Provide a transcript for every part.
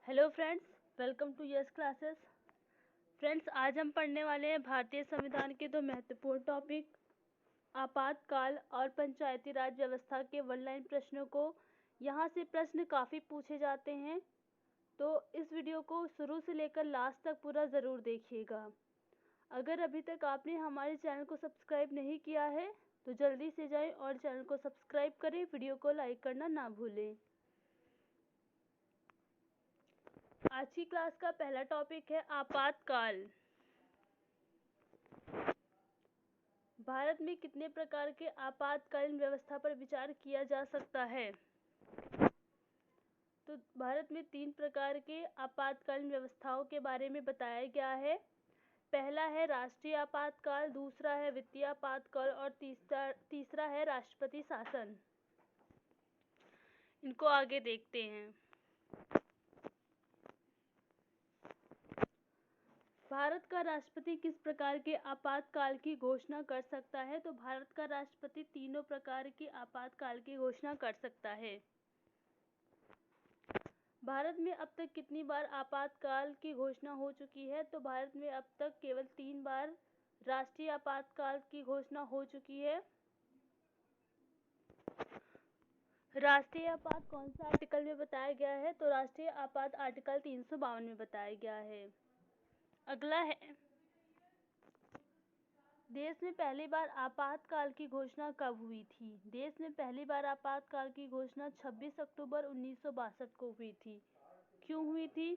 Hello friends, welcome to yes classes. Friends, आज हम पढ़ने वाले हैं भारतीय संविधान के दो महत्वपूर्ण टॉपिक, आपातकाल और पंचायती राज व्यवस्था के वन लाइन प्रश्नों को। यहाँ से प्रश्न काफ़ी पूछे जाते हैं, तो इस वीडियो को शुरू से लेकर लास्ट तक पूरा ज़रूर देखिएगा। अगर अभी तक आपने हमारे चैनल को सब्सक्राइब नहीं किया है तो जल्दी से जाएं और चैनल को सब्सक्राइब करें, वीडियो को लाइक करना ना भूलें। आज की क्लास का पहला टॉपिक है आपातकाल। भारत में कितने प्रकार के आपातकालीन व्यवस्था पर विचार किया जा सकता है? तो भारत में 3 प्रकार के आपातकालीन व्यवस्थाओं के बारे में बताया गया है। पहला है राष्ट्रीय आपातकाल, दूसरा है वित्तीय आपातकाल और तीसरा है राष्ट्रपति शासन। इनको आगे देखते हैं। भारत का राष्ट्रपति किस प्रकार के आपातकाल की घोषणा कर सकता है? तो भारत का राष्ट्रपति तीनों प्रकार की आपातकाल की घोषणा कर सकता है। भारत में अब तक कितनी बार आपातकाल की घोषणा हो चुकी है? तो भारत में अब तक केवल 3 बार राष्ट्रीय आपातकाल की घोषणा हो चुकी है। राष्ट्रीय आपात कौन सा आर्टिकल में बताया गया है? तो राष्ट्रीय आपात आर्टिकल 352 में बताया गया है। अगला है, देश में पहली बार आपातकाल की घोषणा कब हुई थी? देश में पहली बार आपातकाल की घोषणा 26 अक्टूबर 1962 को हुई थी। क्यों हुई थी?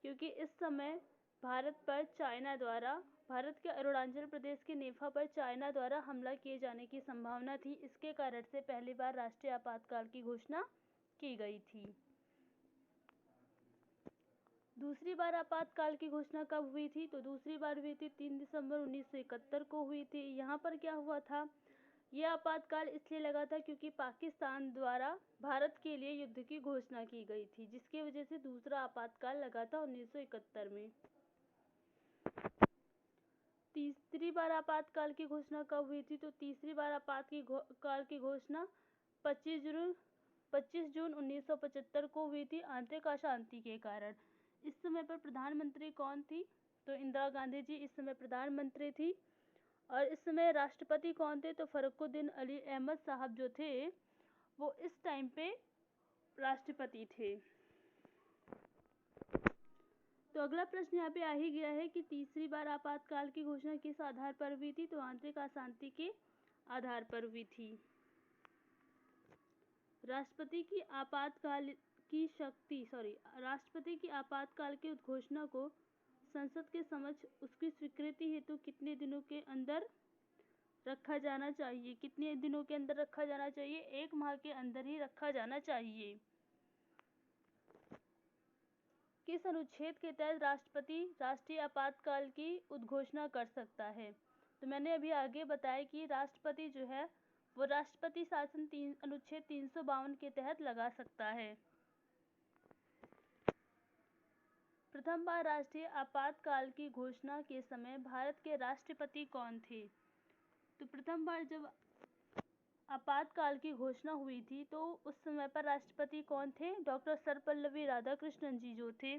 क्योंकि इस समय भारत के अरुणाचल प्रदेश के नेफा पर चाइना द्वारा हमला किए जाने की संभावना थी। इसके कारण से पहली बार राष्ट्रीय आपातकाल की घोषणा की गई थी। दूसरी बार आपातकाल की घोषणा कब हुई थी? तो दूसरी बार हुई थी 3 दिसंबर 1971 को हुई थी। यहाँ पर क्या हुआ था? यह आपातकाल इसलिए लगा था क्योंकि पाकिस्तान द्वारा भारत के लिए युद्ध की घोषणा की गई थी, जिसकी वजह से दूसरा आपातकाल लगा था 1971 में। तीसरी बार आपातकाल की घोषणा कब हुई थी? तो तीसरी बार आपातकाल की घोषणा 25 जून 1975 को हुई थी, आंतरिक अशांति के कारण। इस समय पर प्रधानमंत्री कौन थी? तो इंदिरा गांधी जी इस समय प्रधानमंत्री थी। और इस समय राष्ट्रपति कौन थे? तो फरुखुद्दीन अली अहमद साहब जो थे वो इस टाइम पे राष्ट्रपति थे। तो अगला प्रश्न यहाँ पे आ ही गया है कि तीसरी बार आपातकाल की घोषणा किस आधार पर हुई थी? तो आंतरिक अशांति के आधार पर हुई थी। राष्ट्रपति की आपातकाल की उद्घोषणा को संसद के समक्ष उसकी स्वीकृति हेतु कितने दिनों के अंदर रखा जाना चाहिए? कितने दिनों के अंदर रखा जाना चाहिए? 1 माह के अंदर ही रखा जाना चाहिए। किस अनुच्छेद के तहत राष्ट्रपति राष्ट्रीय आपातकाल की उद्घोषणा कर सकता है? तो मैंने अभी आगे बताया कि राष्ट्रपति जो है वो राष्ट्रपति शासन अनुच्छेद 352 के तहत लगा सकता है। प्रथम बार राष्ट्रीय आपातकाल की घोषणा के समय भारत के राष्ट्रपति कौन थे? तो प्रथम बार जब आपातकाल की घोषणा हुई थी तो उस समय पर राष्ट्रपति कौन थे? डॉक्टर सर्वपल्लवी राधाकृष्णन जी जो थे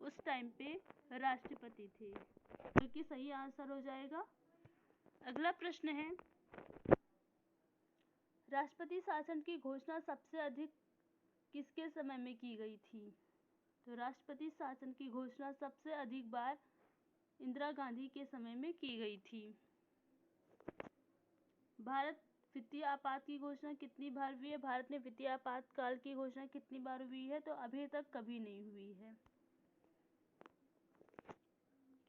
उस टाइम पे राष्ट्रपति थे, जो कि सही आंसर हो जाएगा। अगला प्रश्न है, राष्ट्रपति शासन की घोषणा सबसे अधिक किसके समय में की गई थी? तो राष्ट्रपति शासन की घोषणा सबसे अधिक बार इंदिरा गांधी के समय में की गई थी। भारत वित्तीय आपात की घोषणा कितनी बार हुई है? भारत में वित्तीय आपातकाल की घोषणा कितनी बार हुई है? तो अभी तक कभी नहीं हुई है।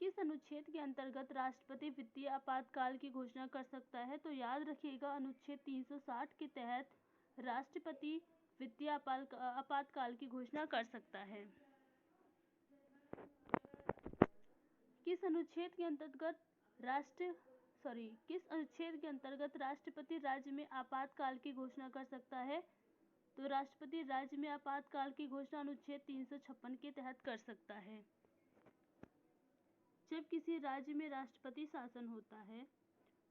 किस अनुच्छेद के अंतर्गत राष्ट्रपति वित्तीय आपातकाल की घोषणा कर सकता है? तो याद रखिएगा, अनुच्छेद 360 के तहत राष्ट्रपति वित्तीय आपातकाल की घोषणा कर सकता है। किस अनुच्छेद के अंतर्गत राष्ट्रपति राज्य में आपातकाल की घोषणा कर सकता है? तो राष्ट्रपति राज्य में आपातकाल की घोषणा अनुच्छेद 356 के तहत कर सकता है। जब किसी राज्य में राष्ट्रपति शासन होता है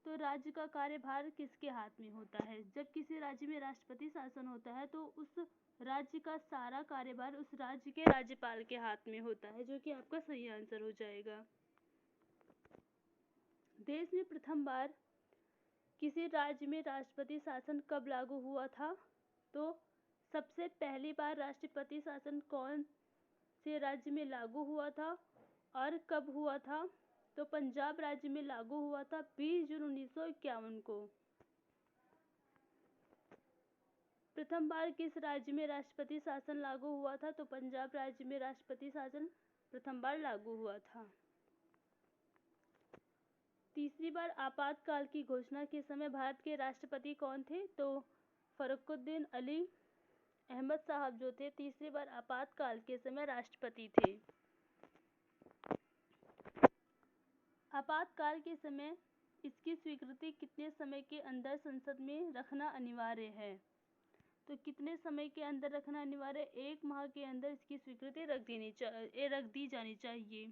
तो राज्य का कार्यभार किसके हाथ में होता है? जब किसी राज्य में राष्ट्रपति शासन होता है तो उस राज्य का सारा कार्यभार उस राज्य के राज्यपाल के हाथ में होता है, जो कि आपका सही आंसर हो जाएगा। देश में प्रथम बार किसी राज्य में राष्ट्रपति शासन कब लागू हुआ था? तो सबसे पहली बार राष्ट्रपति शासन कौन से राज्य में लागू हुआ था और कब हुआ था? तो पंजाब राज्य में लागू हुआ था 20 जून 1951 को। प्रथम बार किस राज्य में राष्ट्रपति शासन लागू हुआ था? तो पंजाब राज्य में राष्ट्रपति शासन प्रथम बार लागू हुआ था। तीसरी बार आपातकाल की घोषणा के समय भारत के राष्ट्रपति कौन थे? तो फरुखुद्दीन अली अहमद साहब जो थे तीसरी बार आपातकाल के समय राष्ट्रपति थे। आपातकाल के समय इसकी स्वीकृति कितने समय के अंदर संसद में रखना अनिवार्य है? तो कितने समय के अंदर रखना अनिवार्य? 1 माह के अंदर इसकी स्वीकृति रख दी जानी चाहिए।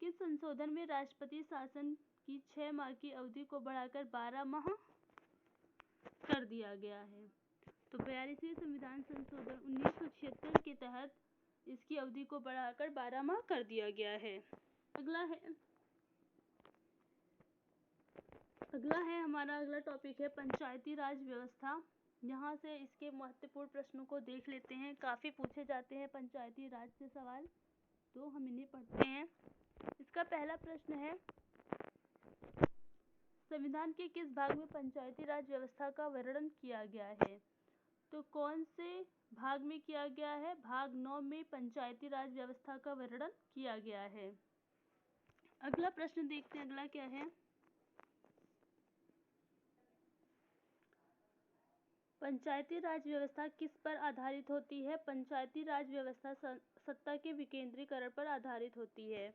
किस संशोधन में राष्ट्रपति शासन की 6 माह की अवधि को बढ़ाकर 12 माह कर दिया गया है? तो 42वें संविधान संशोधन 1976 के तहत इसकी अवधि को बढ़ाकर 12 माह कर दिया गया है। हमारा अगला टॉपिक है पंचायती राज व्यवस्था। यहाँ से इसके महत्वपूर्ण प्रश्नों को देख लेते हैं। काफ़ी पूछे जाते हैं पंचायती राज से सवाल, तो हम इन्हें पढ़ते हैं। इसका पहला प्रश्न है, संविधान के किस भाग में पंचायती राज व्यवस्था का वर्णन किया गया है? तो कौन से भाग में किया गया है? भाग 9 में पंचायती राज व्यवस्था का वर्णन किया गया है। अगला प्रश्न देखते हैं, अगला क्या है? पंचायती राज व्यवस्था किस पर आधारित होती है? पंचायती राज व्यवस्था सत्ता के विकेंद्रीकरण पर आधारित होती है।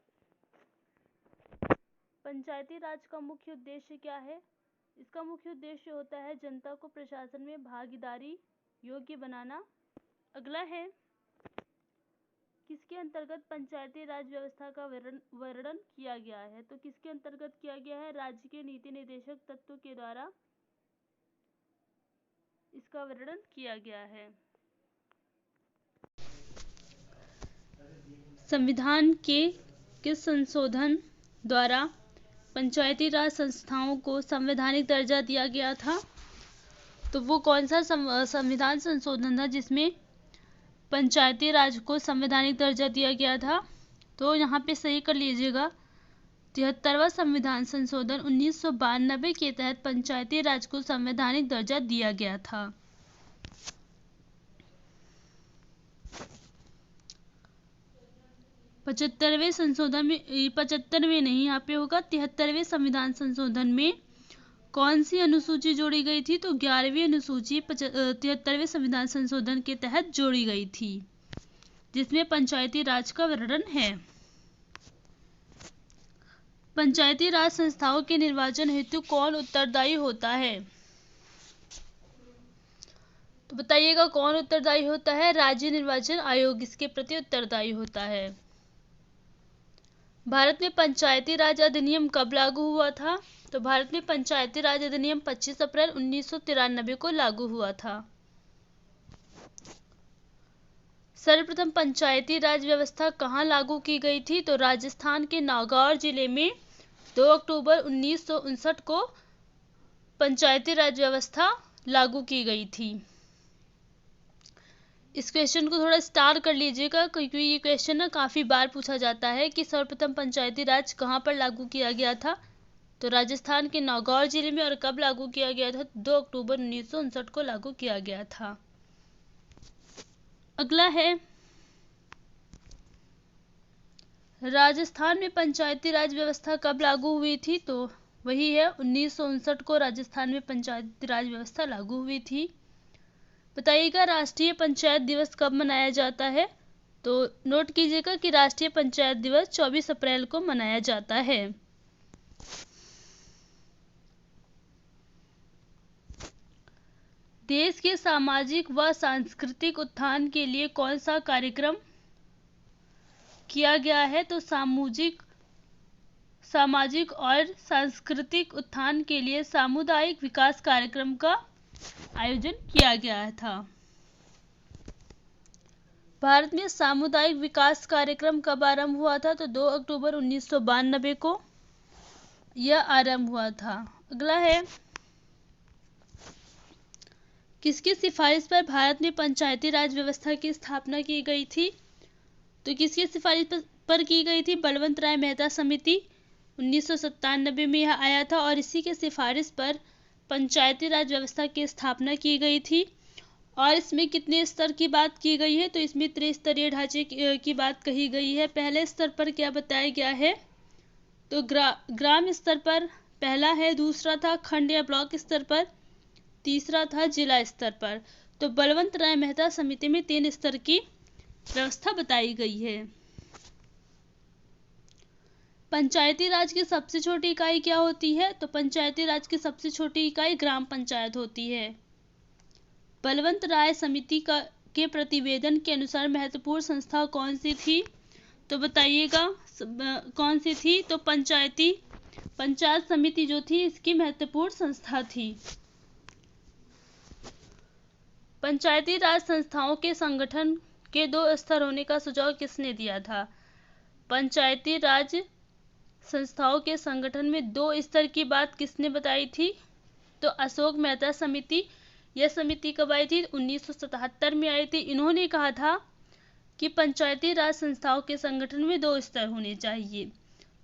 पंचायती राज का मुख्य उद्देश्य क्या है? इसका मुख्य उद्देश्य होता है जनता को प्रशासन में भागीदारी योग्य बनाना। अगला है, किसके अंतर्गत पंचायती राज व्यवस्था का वर्णन किया गया है? तो किसके अंतर्गत किया गया है? राज्य के नीति निर्देशक तत्व के द्वारा इसका वर्णन किया गया है। संविधान के किस संशोधन द्वारा पंचायती राज संस्थाओं को संवैधानिक दर्जा दिया गया था? तो वो कौन सा संविधान संशोधन था जिसमें पंचायती राज को संवैधानिक दर्जा दिया गया था? तो यहाँ पे सही कर लीजिएगा, 73वां संविधान संशोधन 1992 के तहत पंचायती राज को संवैधानिक दर्जा दिया गया था। 75वें संशोधन में, 75वें नहीं, यहाँ पे होगा 73वें संविधान संशोधन में कौन सी अनुसूची जोड़ी गई थी? तो 11वीं अनुसूची 73वें संविधान संशोधन के तहत जोड़ी गई थी, जिसमें पंचायती राज का वर्णन है। पंचायती राज संस्थाओं के निर्वाचन हेतु कौन उत्तरदायी होता है? तो बताइएगा कौन उत्तरदायी होता है? राज्य निर्वाचन आयोग इसके प्रति उत्तरदायी होता है। भारत में पंचायती राज अधिनियम कब लागू हुआ था? तो भारत में पंचायती राज अधिनियम 25 अप्रैल 1993 को लागू हुआ था। सर्वप्रथम पंचायती राज व्यवस्था कहाँ लागू की गई थी? तो राजस्थान के नागौर जिले में 2 अक्टूबर 1959 को पंचायती राज व्यवस्था लागू की गई थी। इस क्वेश्चन को थोड़ा स्टार कर लीजिएगा, क्योंकि ये क्वेश्चन ना काफ़ी बार पूछा जाता है कि सर्वप्रथम पंचायती राज कहाँ पर लागू किया गया था? तो राजस्थान के नागौर जिले में। और कब लागू किया गया था? 2 अक्टूबर 1959 को लागू किया गया था। अगला है, राजस्थान में पंचायती राज व्यवस्था कब लागू हुई थी? तो वही है 1959 को राजस्थान में पंचायती राज व्यवस्था लागू हुई थी। बताइएगा राष्ट्रीय पंचायत दिवस कब मनाया जाता है? तो नोट कीजिएगा कि राष्ट्रीय पंचायत दिवस 24 अप्रैल को मनाया जाता है। देश के सामाजिक व सांस्कृतिक उत्थान के लिए कौन सा कार्यक्रम किया गया है? तो सामाजिक और सांस्कृतिक उत्थान के लिए सामुदायिक विकास कार्यक्रम का आयोजन किया गया था। भारत में सामुदायिक विकास कार्यक्रम कब आरंभ हुआ था? तो 2 अक्टूबर 1992 को यह आरंभ हुआ था। अगला है, किसकी सिफारिश पर भारत में पंचायती राज व्यवस्था की स्थापना की गई थी? तो किसकी सिफारिश पर की गई थी? बलवंत राय मेहता समिति 1997 में यह आया था और इसी के सिफारिश पर पंचायती राज व्यवस्था की स्थापना की गई थी। और इसमें कितने स्तर की बात की गई है? तो इसमें त्रिस्तरीय ढांचे की बात कही गई है। पहले स्तर पर क्या बताया गया है? तो ग्राम स्तर पर पहला है, दूसरा था खंड या ब्लॉक स्तर पर, तीसरा था जिला स्तर पर। तो बलवंत राय मेहता समिति में 3 स्तर की व्यवस्था बताई गई है। पंचायती राज की सबसे छोटी इकाई क्या होती है? तो पंचायती राज की सबसे छोटी इकाई ग्राम पंचायत होती है। बलवंत राय समिति के प्रतिवेदन के अनुसार महत्वपूर्ण संस्था कौन सी थी? तो बताइएगा कौन सी थी? तो पंचायत समिति जो थी इसकी महत्वपूर्ण संस्था थी। पंचायती राज संस्थाओं के संगठन के 2 स्तर होने का सुझाव किसने दिया था? पंचायती राज संस्थाओं के संगठन में 2 स्तर की बात किसने बताई थी? तो अशोक मेहता समिति। यह समिति कब आई थी? 1977 में आई थी। इन्होंने कहा था कि पंचायती राज संस्थाओं के संगठन में 2 स्तर होने चाहिए।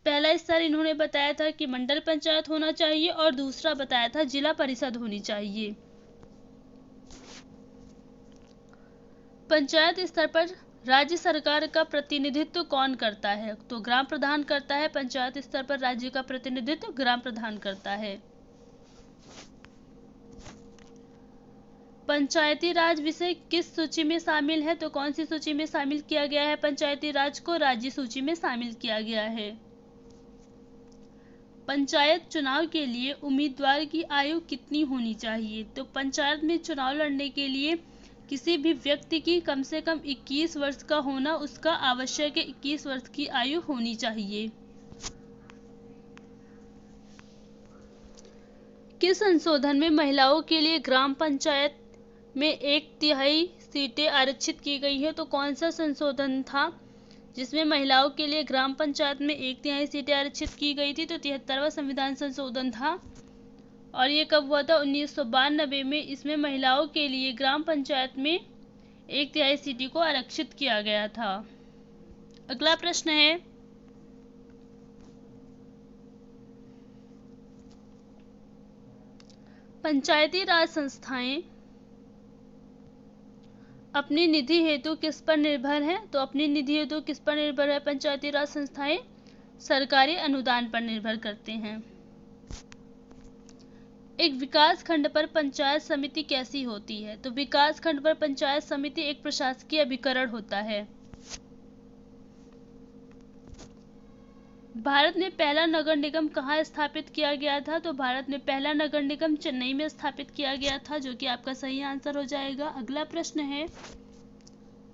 पहला स्तर इन्होंने बताया था कि मंडल पंचायत होना चाहिए और दूसरा बताया था जिला परिषद होनी चाहिए। पंचायत स्तर पर राज्य सरकार का प्रतिनिधित्व कौन करता है? तो ग्राम प्रधान करता है। पंचायत स्तर पर राज्य का प्रतिनिधित्व ग्राम प्रधान करता है। पंचायती राज विषय किस सूची में शामिल है? तो कौन सी सूची में शामिल किया गया है? पंचायती राज को राज्य सूची में शामिल किया गया है। पंचायत चुनाव के लिए उम्मीदवार की आयु कितनी होनी चाहिए? तो पंचायत में चुनाव लड़ने के लिए किसी भी व्यक्ति की कम से कम 21 वर्ष का होना उसका आवश्यक है। 21 वर्ष की आयु होनी चाहिए। किस संशोधन में महिलाओं के लिए ग्राम पंचायत में 1/3 सीटें आरक्षित की गई है? तो कौन सा संशोधन था जिसमें महिलाओं के लिए ग्राम पंचायत में 1/3 सीटें आरक्षित की गई थी? तो 73वां संविधान संशोधन था। और ये कब हुआ था? 1992 में इसमें महिलाओं के लिए ग्राम पंचायत में 1/3 सीटें को आरक्षित किया गया था। अगला प्रश्न है, पंचायती राज संस्थाएं अपनी निधि हेतु किस पर निर्भर है? तो अपनी निधि हेतु किस पर निर्भर है? पंचायती राज संस्थाएं सरकारी अनुदान पर निर्भर करते हैं। एक विकास खंड पर पंचायत समिति कैसी होती है? तो विकास खंड पर पंचायत समिति एक प्रशासकीय अभिकरण होता है। भारत में पहला नगर निगम कहाँ स्थापित किया गया था? तो भारत में पहला नगर निगम चेन्नई में स्थापित किया गया था, जो कि आपका सही आंसर हो जाएगा। अगला प्रश्न है,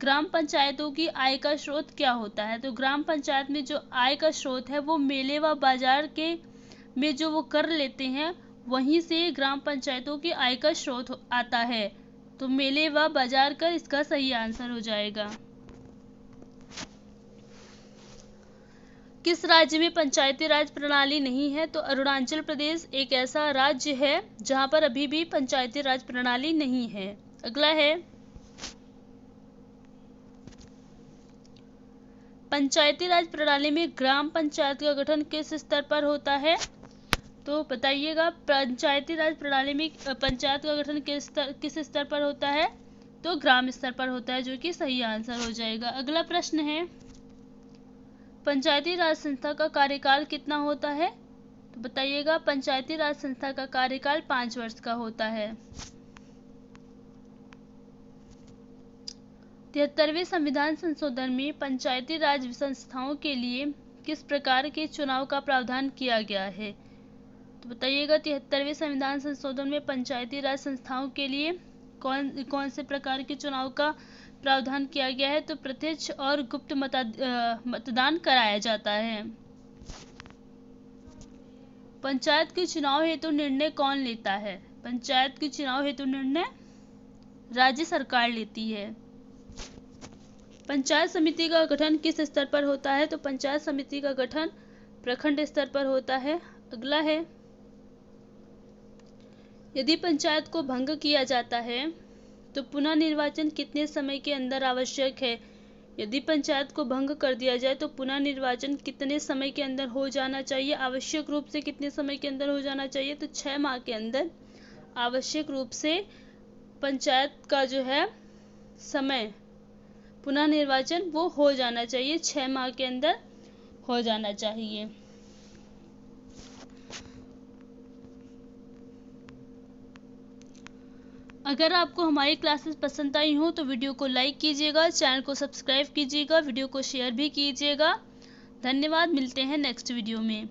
ग्राम पंचायतों की आय का स्रोत क्या होता है? तो ग्राम पंचायत में जो आय का स्रोत है वो मेले व बाजार के में जो वो कर लेते हैं वहीं से ग्राम पंचायतों की आय का स्रोत आता है। तो मेले व बाजार कर इसका सही आंसर हो जाएगा। किस राज्य में पंचायती राज प्रणाली नहीं है? तो अरुणाचल प्रदेश एक ऐसा राज्य है जहां पर अभी भी पंचायती राज प्रणाली नहीं है। अगला है, पंचायती राज प्रणाली में ग्राम पंचायत का गठन किस स्तर पर होता है? तो बताइएगा, पंचायती राज प्रणाली में पंचायत का गठन किस स्तर पर होता है? तो ग्राम स्तर पर होता है, जो कि सही आंसर हो जाएगा। अगला प्रश्न है, पंचायती राज संस्था का कार्यकाल कितना होता है? तो बताइएगा, पंचायती राज संस्था का कार्यकाल 5 वर्ष का होता है। 73वें संविधान संशोधन में पंचायती राज संस्थाओं के लिए किस प्रकार के चुनाव का प्रावधान किया गया है? तो बताइएगा, 73वें संविधान संशोधन में पंचायती राज संस्थाओं के लिए कौन से प्रकार के चुनाव का प्रावधान किया गया है? तो प्रत्यक्ष और गुप्त मतदान कराया जाता है। पंचायत के चुनाव हेतु निर्णय कौन लेता है? पंचायत के चुनाव हेतु निर्णय राज्य सरकार लेती है। पंचायत समिति का गठन किस स्तर पर होता है? तो पंचायत समिति का गठन प्रखंड स्तर पर होता है। अगला है, यदि पंचायत को भंग किया जाता है तो पुनः निर्वाचन कितने समय के अंदर आवश्यक है? यदि पंचायत को भंग कर दिया जाए तो पुनः निर्वाचन कितने समय के अंदर हो जाना चाहिए? आवश्यक रूप से कितने समय के अंदर हो जाना चाहिए? तो 6 माह के अंदर आवश्यक रूप से पंचायत का जो है समय पुनः निर्वाचन वो हो जाना चाहिए, 6 माह के अंदर हो जाना चाहिए। अगर आपको हमारी क्लासेस पसंद आई हो तो वीडियो को लाइक कीजिएगा, चैनल को सब्सक्राइब कीजिएगा, वीडियो को शेयर भी कीजिएगा। धन्यवाद, मिलते हैं नेक्स्ट वीडियो में।